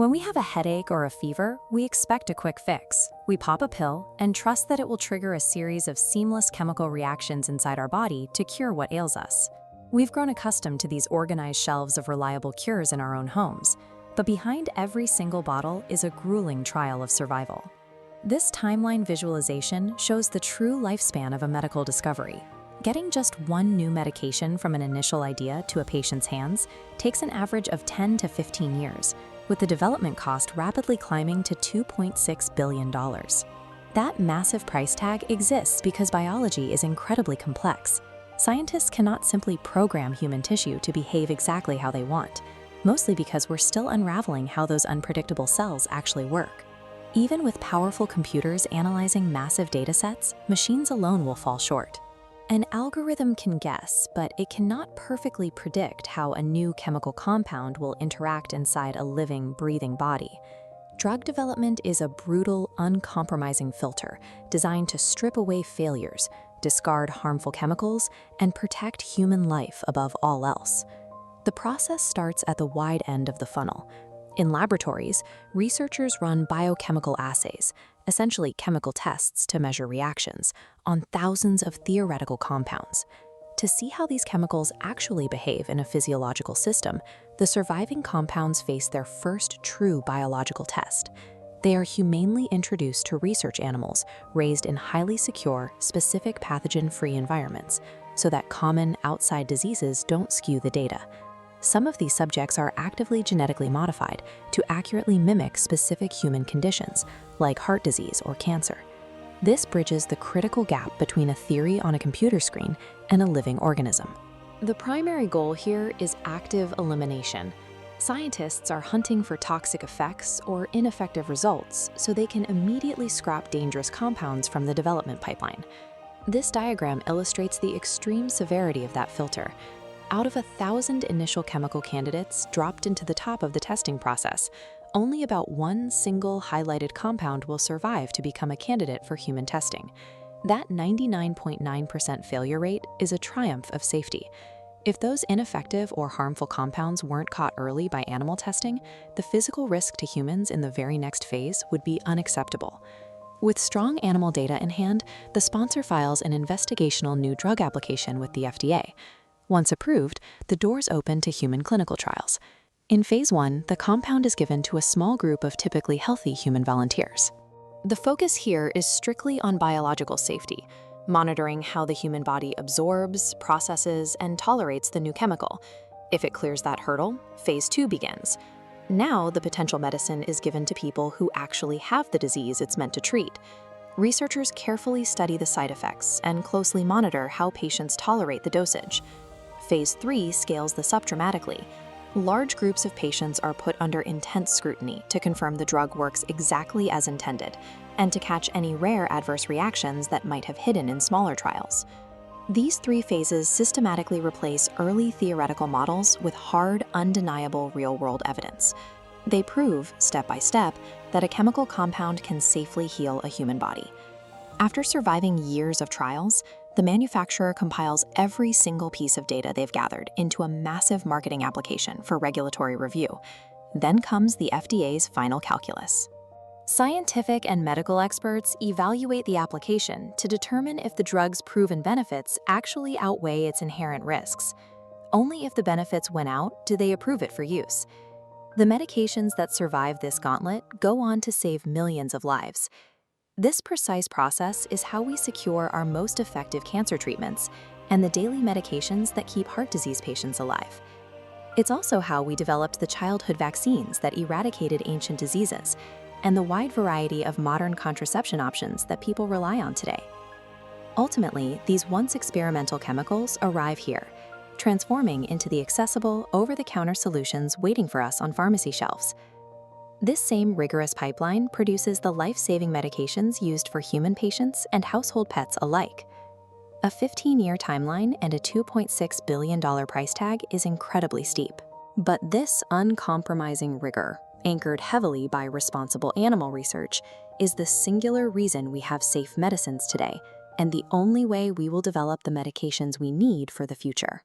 When we have a headache or a fever, we expect a quick fix. We pop a pill and trust that it will trigger a series of seamless chemical reactions inside our body to cure what ails us. We've grown accustomed to these organized shelves of reliable cures in our own homes, but behind every single bottle is a grueling trial of survival. This timeline visualization shows the true lifespan of a medical discovery. Getting just one new medication from an initial idea to a patient's hands takes an average of 10 to 15 years, with the development cost rapidly climbing to $2.6 billion. That massive price tag exists because biology is incredibly complex. Scientists cannot simply program human tissue to behave exactly how they want, mostly because we're still unraveling how those unpredictable cells actually work. Even with powerful computers analyzing massive datasets, machines alone will fall short. An algorithm can guess, but it cannot perfectly predict how a new chemical compound will interact inside a living, breathing body. Drug development is a brutal, uncompromising filter designed to strip away failures, discard harmful chemicals, and protect human life above all else. The process starts at the wide end of the funnel. In laboratories, researchers run biochemical assays, essentially chemical tests to measure reactions, on thousands of theoretical compounds. To see how these chemicals actually behave in a physiological system, the surviving compounds face their first true biological test. They are humanely introduced to research animals raised in highly secure, specific pathogen-free environments, so that common outside diseases don't skew the data. Some of these subjects are actively genetically modified to accurately mimic specific human conditions, like heart disease or cancer. This bridges the critical gap between a theory on a computer screen and a living organism. The primary goal here is active elimination. Scientists are hunting for toxic effects or ineffective results so they can immediately scrap dangerous compounds from the development pipeline. This diagram illustrates the extreme severity of that filter. Out of 1,000 initial chemical candidates dropped into the top of the testing process, only about one single highlighted compound will survive to become a candidate for human testing. That 99.9% failure rate is a triumph of safety. If those ineffective or harmful compounds weren't caught early by animal testing, the physical risk to humans in the very next phase would be unacceptable. With strong animal data in hand, the sponsor files an investigational new drug application with the FDA. Once approved, the doors open to human clinical trials. In Phase 1, the compound is given to a small group of typically healthy human volunteers. The focus here is strictly on biological safety, monitoring how the human body absorbs, processes, and tolerates the new chemical. If it clears that hurdle, Phase 2 begins. Now, the potential medicine is given to people who actually have the disease it's meant to treat. Researchers carefully study the side effects and closely monitor how patients tolerate the dosage. Phase 3 scales this up dramatically. Large groups of patients are put under intense scrutiny to confirm the drug works exactly as intended, and to catch any rare adverse reactions that might have hidden in smaller trials. These 3 phases systematically replace early theoretical models with hard, undeniable real-world evidence. They prove, step by step, that a chemical compound can safely heal a human body. After surviving years of trials, the manufacturer compiles every single piece of data they've gathered into a massive marketing application for regulatory review. Then comes the FDA's final calculus. Scientific and medical experts evaluate the application to determine if the drug's proven benefits actually outweigh its inherent risks. Only if the benefits win out do they approve it for use. The medications that survive this gauntlet go on to save millions of lives. This precise process is how we secure our most effective cancer treatments and the daily medications that keep heart disease patients alive. It's also how we developed the childhood vaccines that eradicated ancient diseases and the wide variety of modern contraception options that people rely on today. Ultimately, these once experimental chemicals arrive here, transforming into the accessible, over-the-counter solutions waiting for us on pharmacy shelves. This same rigorous pipeline produces the life-saving medications used for human patients and household pets alike. A 15-year timeline and a $2.6 billion price tag is incredibly steep. But this uncompromising rigor, anchored heavily by responsible animal research, is the singular reason we have safe medicines today, and the only way we will develop the medications we need for the future.